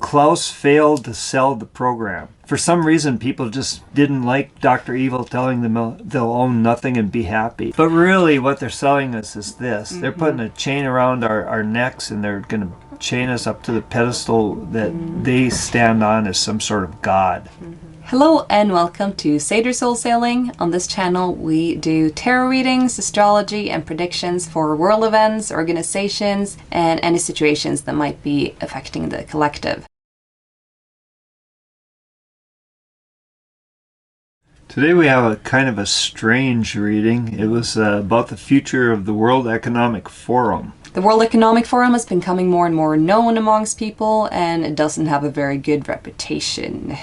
Klaus failed to sell the program. For some reason, people just didn't like Dr. Evil telling them they'll own nothing and be happy. But really, what they're selling us is this. They're putting a chain around our necks, and they're going to chain us up to the pedestal that they stand on as some sort of god. Hello and welcome to Seder Soul Sailing. On this channel we do tarot readings, astrology and predictions for world events, organizations and any situations that might be affecting the collective. Today we have a kind of a strange reading. It was about the future of the World Economic Forum. The World Economic Forum has been becoming more and more known amongst people, and it doesn't have a very good reputation.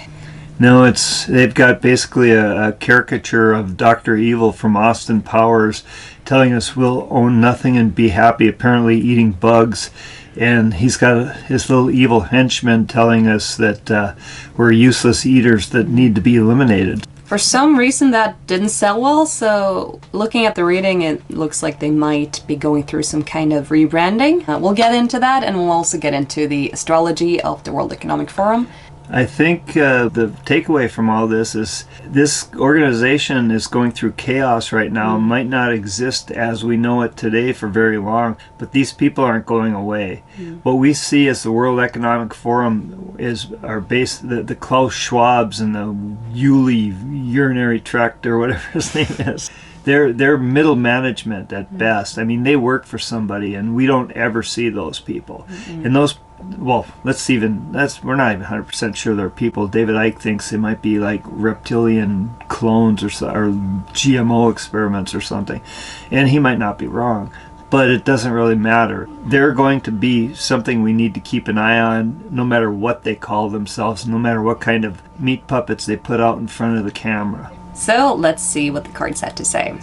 No, they've got basically a caricature of Dr. Evil from Austin Powers telling us we'll own nothing and be happy, apparently eating bugs. And he's got his little evil henchman telling us that we're useless eaters that need to be eliminated. For some reason that didn't sell well, so looking at the reading, it looks like they might be going through some kind of rebranding. We'll get into that, and we'll also get into the astrology of the World Economic Forum. I think the takeaway from all this is this organization is going through chaos right now. It might not exist as we know it today for very long, but these people aren't going away. What we see as the World Economic Forum are based the Klaus Schwabs and the urinary tract or whatever his name is. They're middle management at best. I mean, they work for somebody, and we don't ever see those people. And those, well, we're not even 100% sure they're people. David Icke thinks they might be like reptilian clones or GMO experiments or something, and he might not be wrong. But it doesn't really matter. They're going to be something we need to keep an eye on, no matter what they call themselves, no matter what kind of meat puppets they put out in front of the camera. So let's see what the cards had to say.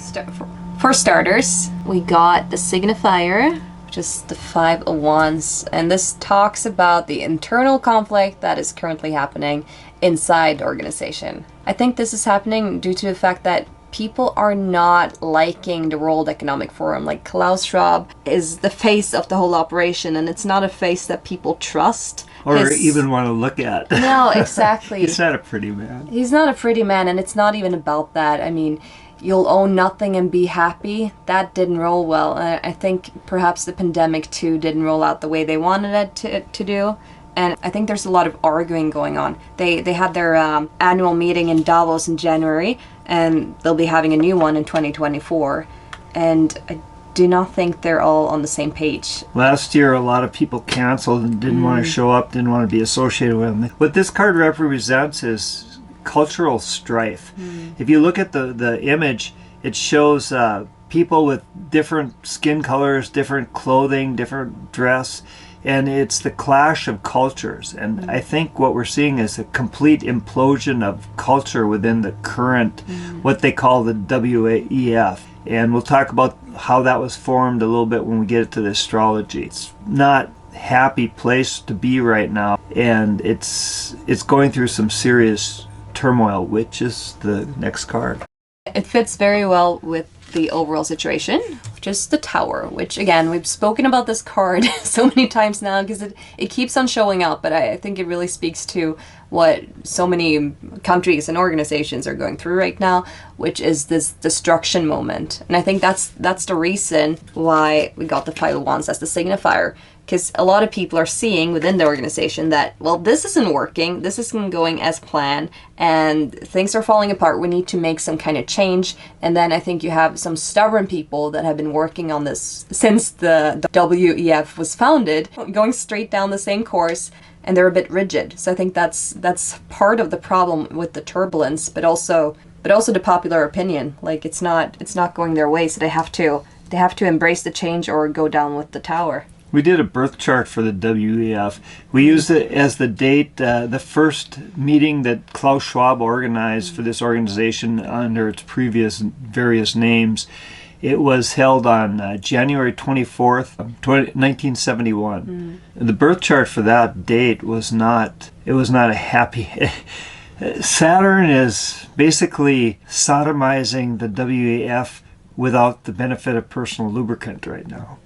For starters, we got the signifier, which is the Five of Wands, and this talks about the internal conflict that is currently happening inside the organization. I think this is happening due to the fact that people are not liking the World Economic Forum. Like, Klaus Schwab is the face of the whole operation, and it's not a face that people trust. Or even want to look at. No, exactly. He's not a pretty man. He's not a pretty man, and it's not even about that. I mean, you'll own nothing and be happy. That didn't roll well. I think perhaps the pandemic too didn't roll out the way they wanted it to do. And I think there's a lot of arguing going on. They had their annual meeting in Davos in January, and they'll be having a new one in 2024. And I do not think they're all on the same page. Last year, a lot of people canceled and didn't want to show up, didn't want to be associated with them. What this card represents is cultural strife. If you look at the image, it shows people with different skin colors, different clothing, different dress, and it's the clash of cultures. And I think what we're seeing is a complete implosion of culture within the current, what they call the WEF. And we'll talk about how that was formed a little bit when we get to the astrology. It's not a happy place to be right now, and it's going through some serious turmoil, which is the next card. It fits very well with the overall situation, which is the Tower, which, again, we've spoken about this card so many times now because it keeps on showing up, but I think it really speaks to what so many countries and organizations are going through right now, which is this destruction moment. And I think that's the reason why we got the Five of Wands as the signifier, because a lot of people are seeing within the organization that, well, this isn't working, this isn't going as planned, and things are falling apart. We need to make some kind of change. And then I think you have some stubborn people that have been working on this since the WEF was founded, going straight down the same course, and they're a bit rigid. So I think that's part of the problem with the turbulence, but also the popular opinion. Like, it's not going their way, so they have to embrace the change or go down with the Tower. We did a birth chart for the WEF. We used it as the date, the first meeting that Klaus Schwab organized for this organization under its previous various names. It was held on January 24th, 1971. The birth chart for that date was not a happy... Saturn is basically sodomizing the WEF without the benefit of personal lubricant right now.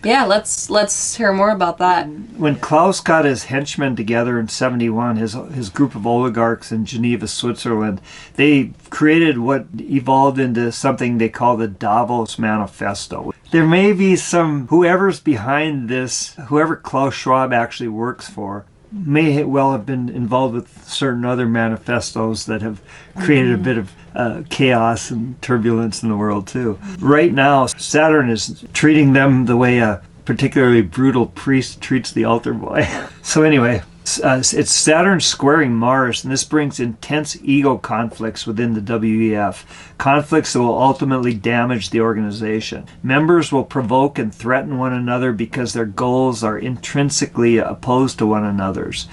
Yeah, let's hear more about that. When Klaus got his henchmen together in 71, his group of oligarchs in Geneva, Switzerland, they created what evolved into something they call the Davos Manifesto. There may be whoever's behind this, whoever Klaus Schwab actually works for, may well have been involved with certain other manifestos that have created a bit of chaos and turbulence in the world too. Right now, Saturn is treating them the way a particularly brutal priest treats the altar boy. So anyway, it's Saturn squaring Mars, and this brings intense ego conflicts within the WEF, conflicts that will ultimately damage the organization. Members will provoke and threaten one another because their goals are intrinsically opposed to one another's.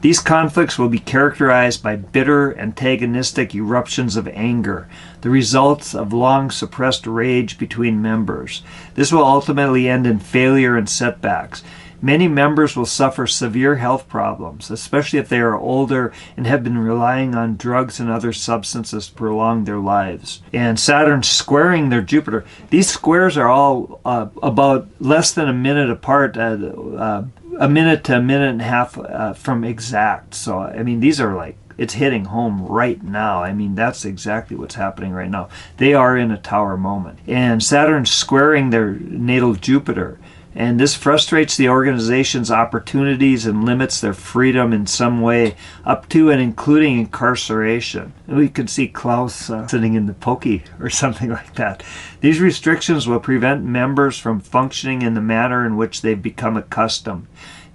These conflicts will be characterized by bitter, antagonistic eruptions of anger, the results of long suppressed rage between members. This will ultimately end in failure and setbacks. Many members will suffer severe health problems, especially if they are older and have been relying on drugs and other substances to prolong their lives. And Saturn squaring their Jupiter. These squares are all about less than a minute apart, a minute to a minute and a half from exact. So, I mean, these are like, it's hitting home right now. I mean, that's exactly what's happening right now. They are in a tower moment. And Saturn's squaring their natal Jupiter. And this frustrates the organization's opportunities and limits their freedom in some way, up to and including incarceration. And we could see Klaus sitting in the pokey or something like that. These restrictions will prevent members from functioning in the manner in which they've become accustomed,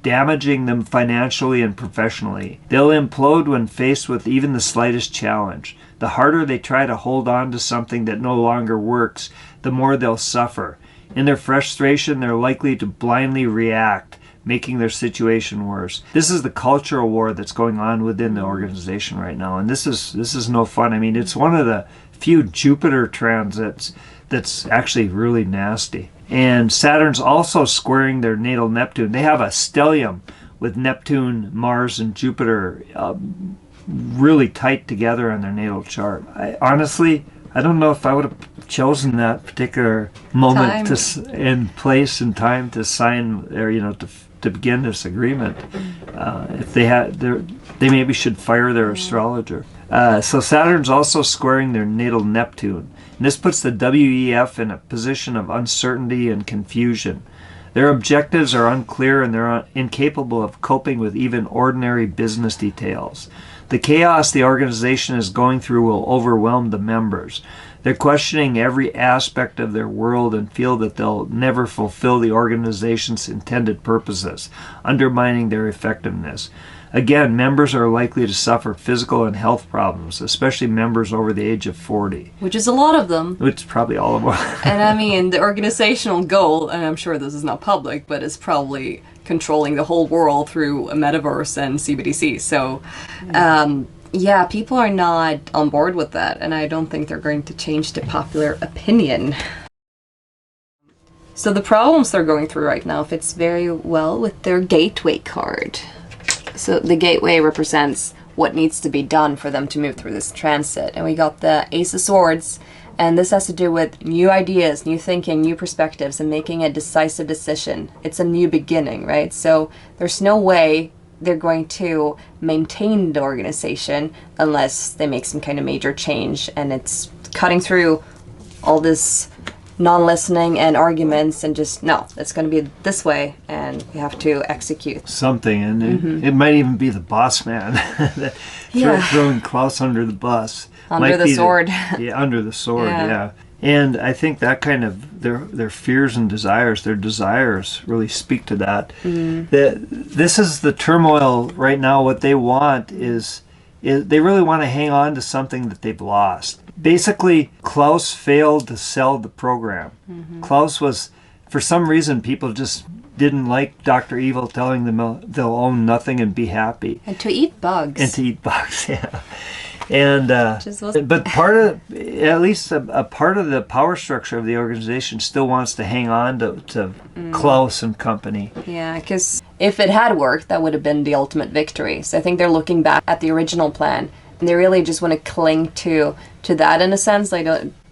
damaging them financially and professionally. They'll implode when faced with even the slightest challenge. The harder they try to hold on to something that no longer works, the more they'll suffer. In their frustration, they're likely to blindly react, making their situation worse. This is the cultural war that's going on within the organization right now, and this is no fun. I mean, it's one of the few Jupiter transits that's actually really nasty. And Saturn's also squaring their natal Neptune. They have a stellium with Neptune, Mars, and Jupiter really tight together on their natal chart. Honestly, I don't know if I would have chosen that particular moment and place and time to sign, or to begin this agreement. If they maybe should fire their astrologer. So Saturn's also squaring their natal Neptune, and this puts the WEF in a position of uncertainty and confusion. Their objectives are unclear, and they're incapable of coping with even ordinary business details. The chaos the organization is going through will overwhelm the members. They're questioning every aspect of their world and feel that they'll never fulfill the organization's intended purposes, undermining their effectiveness. Again, members are likely to suffer physical and health problems, especially members over the age of 40. Which is a lot of them. Which is probably all of them. And I mean, the organizational goal, and I'm sure this is not public, but it's probably controlling the whole world through a metaverse and CBDC. So, yeah, people are not on board with that, and I don't think they're going to change the popular opinion. So the problems they're going through right now fits very well with their gateway card. So the gateway represents what needs to be done for them to move through this transit. And we got the Ace of Swords, and this has to do with new ideas, new thinking, new perspectives, and making a decisive decision. It's a new beginning, right? So there's no way they're going to maintain the organization unless they make some kind of major change, and it's cutting through all this non-listening and arguments and just, no, it's going to be this way, and you have to execute something. And it might even be the boss man that throwing Klaus under the bus. Under the sword. Under the sword, yeah. And I think that kind of their fears and desires, their desires really speak to that. This is the turmoil right now. What they want is they really want to hang on to something that they've lost. Basically, Klaus failed to sell the program. Klaus was, for some reason, people just didn't like Dr. Evil telling them they'll own nothing and be happy. And to eat bugs. Yeah. And but part of, at least a part of the power structure of the organization still wants to hang on to Klaus and company. Yeah, because if it had worked, that would have been the ultimate victory. So I think they're looking back at the original plan, and they really just want to cling to that in a sense.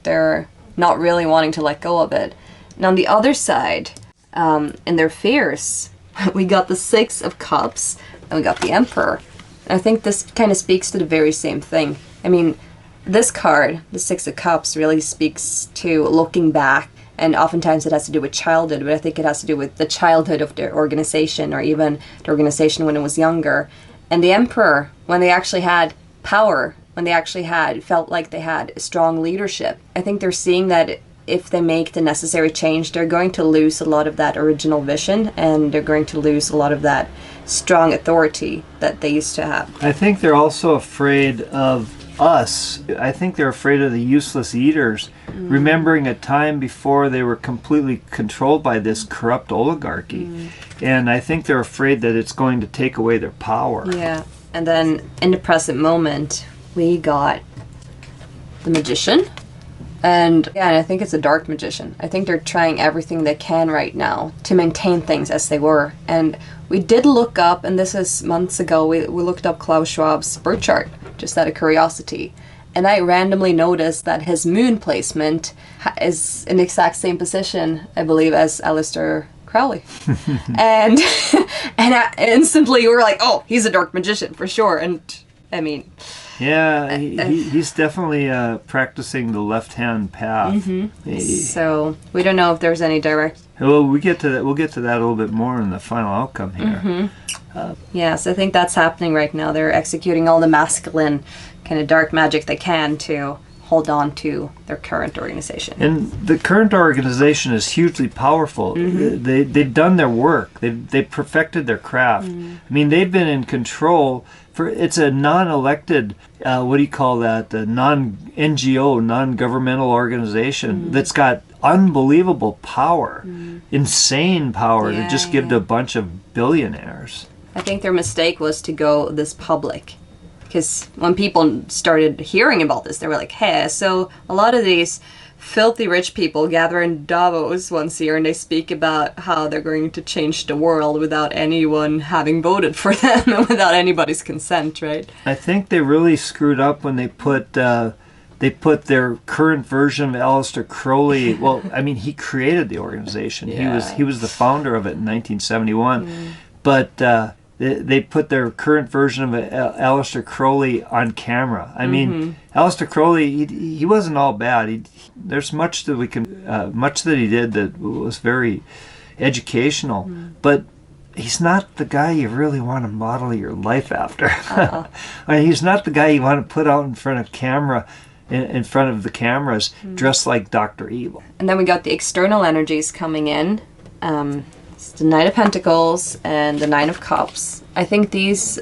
They're not really wanting to let go of it. And on the other side, in their fears. We got the Six of Cups, and we got the Emperor. And I think this kind of speaks to the very same thing. I mean, this card, the Six of Cups, really speaks to looking back, and oftentimes it has to do with childhood, but I think it has to do with the childhood of their organization, or even the organization when it was younger. And the Emperor, when they actually had power, when they actually felt like they had strong leadership, I think they're seeing that if they make the necessary change, they're going to lose a lot of that original vision, and they're going to lose a lot of that strong authority that they used to have. I think they're also afraid of us. I think they're afraid of the useless eaters, remembering a time before they were completely controlled by this corrupt oligarchy. And I think they're afraid that it's going to take away their power. Yeah. And then in the present moment, we got the Magician. And I think it's a dark magician. I think they're trying everything they can right now to maintain things as they were. And we did look up, and this is months ago, we looked up Klaus Schwab's birth chart, just out of curiosity. And I randomly noticed that his moon placement is in the exact same position, I believe, as Aleister Crowley. and I instantly we were like, oh, he's a dark magician for sure. And I mean... Yeah, he's definitely practicing the left-hand path. So we don't know if there's any direct... Well, we'll get to that a little bit more in the final outcome here. Yes, I think that's happening right now. They're executing all the masculine kind of dark magic they can to hold on to their current organization. And the current organization is hugely powerful. They've done their work. They've perfected their craft. I mean, they've been in control. It's a non-elected, what do you call that, a non-NGO, non-governmental organization that's got unbelievable power, insane power to just give to a bunch of billionaires. I think their mistake was to go this public. Because when people started hearing about this, they were like, hey, so a lot of these filthy rich people gather in Davos once a year and they speak about how they're going to change the world without anyone having voted for them and without anybody's consent, right? I think they really screwed up when they put their current version of Aleister Crowley. Well, I mean, he created the organization. He was the founder of it in 1971. But they put their current version of Aleister Crowley on camera. I mean, Aleister Crowley, he wasn't all bad. There's much that he did that was very educational, but he's not the guy you really want to model your life after. I mean, he's not the guy you want to put out in front of camera. In front of the cameras, dressed like Dr. Evil. And then we got the external energies coming in. It's the Knight of Pentacles and the Nine of Cups. I think this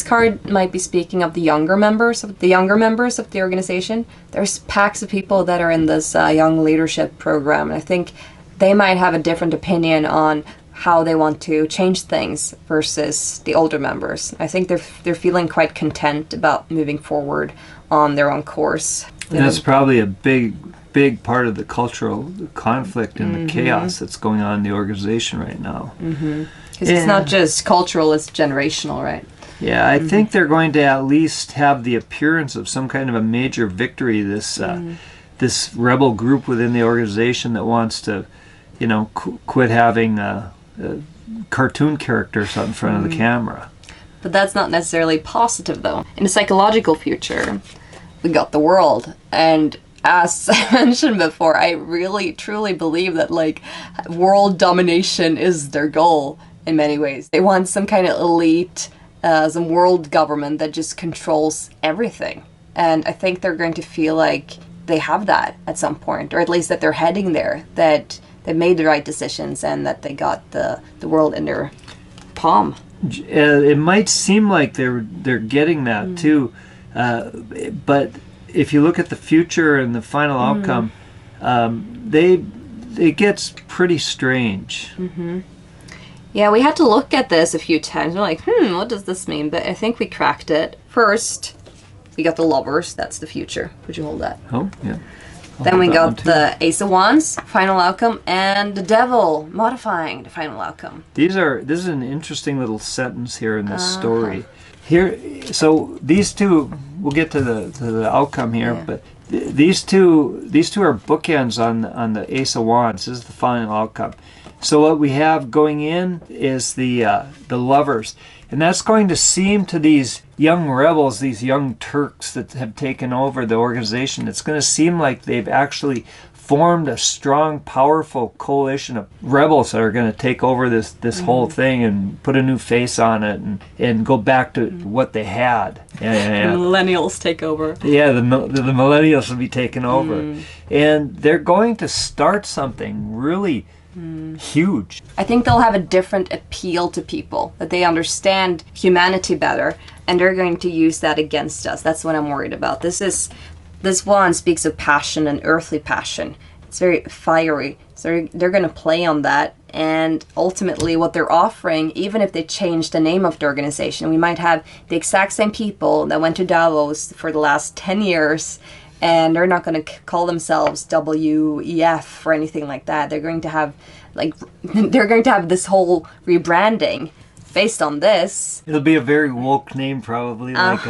card might be speaking of the younger members of the organization. There's packs of people that are in this young leadership program, and I think they might have a different opinion on how they want to change things versus the older members. I think they're feeling quite content about moving forward on their own course. And that's probably a big part of the cultural conflict and the chaos that's going on in the organization right now. Because it's not just cultural, it's generational, right? Yeah, I think they're going to at least have the appearance of some kind of a major victory, this rebel group within the organization that wants to, quit having cartoon characters out in front of the camera. But that's not necessarily positive, though. In the psychological future, we got the World, and as I mentioned before, I really truly believe that world domination is their goal in many ways. They want some kind of elite, some world government that just controls everything. And I think they're going to feel like they have that at some point, or at least that they're heading there, that they made the right decisions and that they got the world in their palm. It might seem like they're getting that too, but if you look at the future and the final outcome, it gets pretty strange. Yeah, we had to look at this a few times. We're like, what does this mean? But I think we cracked it. First, we got the Lovers. That's the future. Would you hold that? Oh, yeah. Then we got the Ace of Wands, final outcome, and the Devil, modifying the final outcome. This is an interesting little sentence here in this story. Here, so these two, we'll get to the outcome here, but these two are bookends on the Ace of Wands. This is the final outcome. So what we have going in is the Lovers. And that's going to seem to these young rebels, these young Turks that have taken over the organization, it's going to seem like they've actually formed a strong, powerful coalition of rebels that are going to take over this whole thing and put a new face on it and go back to what they had. The millennials take over. Yeah, the millennials will be taken over. And they're going to start something really huge. I think they'll have a different appeal to people, that they understand humanity better, and they're going to use that against us. That's what I'm worried about. This one speaks of passion and earthly passion. It's very fiery. So they're going to play on that. And ultimately what they're offering, even if they change the name of the organization, we might have the exact same people that went to Davos for the last 10 years, and they're not going to call themselves WEF or anything like that. They're going to have this whole rebranding based on this. It'll be a very woke name, probably, like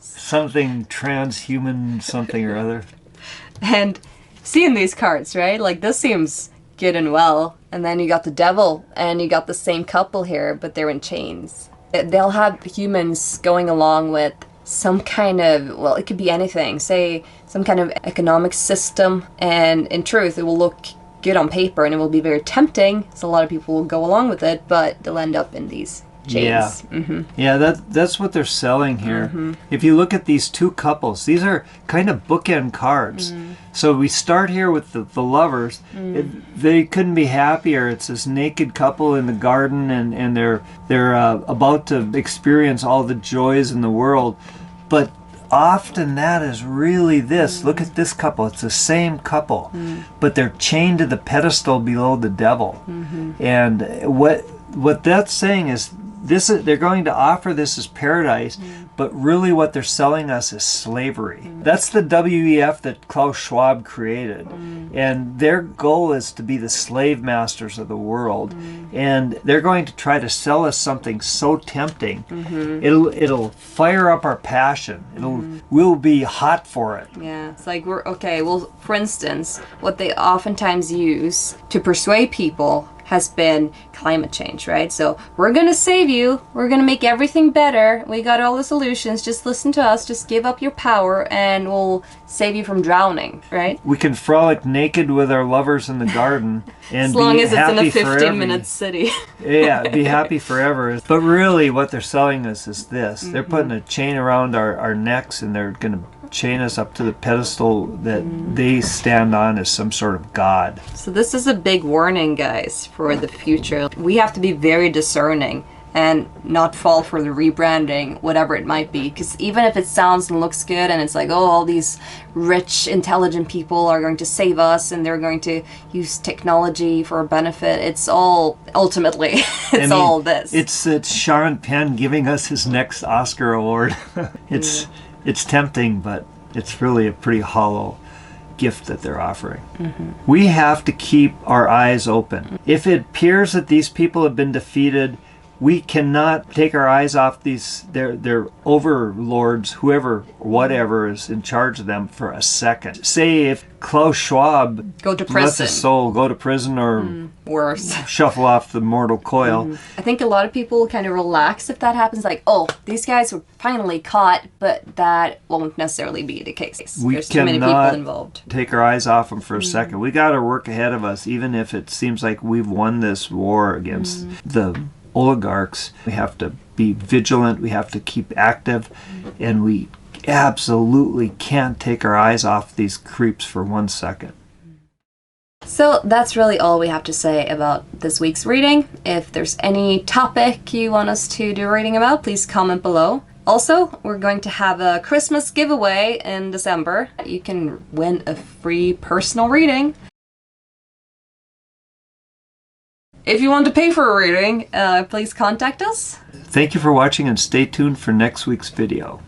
something transhuman something or other. And seeing these cards, right? Like, this seems good and well. And then you got the devil, and you got the same couple here, but they're in chains. They'll have humans going along with some kind of, well, it could be anything. Say, some kind of economic system. And in truth, it will look good on paper, and it will be very tempting. So a lot of people will go along with it, but they'll end up in these chains. Yeah, that's what they're selling here. If you look at these two couples, these are kind of bookend cards. So we start here with the Lovers. They couldn't be happier. It's this naked couple in the garden, and they're about to experience all the joys in the world. But often that is really this. Look at this couple. It's the same couple, but they're chained to the pedestal below the devil. And what that's saying is, they're going to offer this as paradise, but really what they're selling us is slavery. That's the WEF that Klaus Schwab created. And their goal is to be the slave masters of the world. And they're going to try to sell us something so tempting. It'll fire up our passion. We'll be hot for it. Yeah, it's like well, for instance, what they oftentimes use to persuade people has been climate change, right? So we're gonna save you, we're gonna make everything better, we got all the solutions, just listen to us, just give up your power and we'll save you from drowning, right? We can frolic naked with our lovers in the garden and as long be as it's in a 15-minute forever. city. Yeah, be happy forever. But really what they're selling us is this. They're putting a chain around our necks, and they're gonna chain us up to the pedestal that they stand on as some sort of god. So this is a big warning, guys, for the future. We have to be very discerning and not fall for the rebranding, whatever it might be. Because even if it sounds and looks good and it's like, oh, all these rich, intelligent people are going to save us and they're going to use technology for a benefit, it's all, ultimately, all this. It's Sean Penn giving us his next Oscar award. It's tempting, but it's really a pretty hollow gift that they're offering. We have to keep our eyes open. If it appears that these people have been defeated, we cannot take our eyes off their overlords, whoever, whatever is in charge of them, for a second. Say if Klaus Schwab go to prison, lets his soul go to prison, or worse, shuffle off the mortal coil. I think a lot of people kind of relax if that happens, like, oh, these guys were finally caught, but that won't necessarily be the case. There's too many people involved. Take our eyes off them for a second. We got our work ahead of us, even if it seems like we've won this war against the oligarchs. We have to be vigilant, we have to keep active, and we absolutely can't take our eyes off these creeps for 1 second. So that's really all we have to say about this week's reading. If there's any topic you want us to do a reading about, please comment below. Also, we're going to have a Christmas giveaway in December. You can win a free personal reading. If you want to pay for a reading, please contact us. Thank you for watching, and stay tuned for next week's video.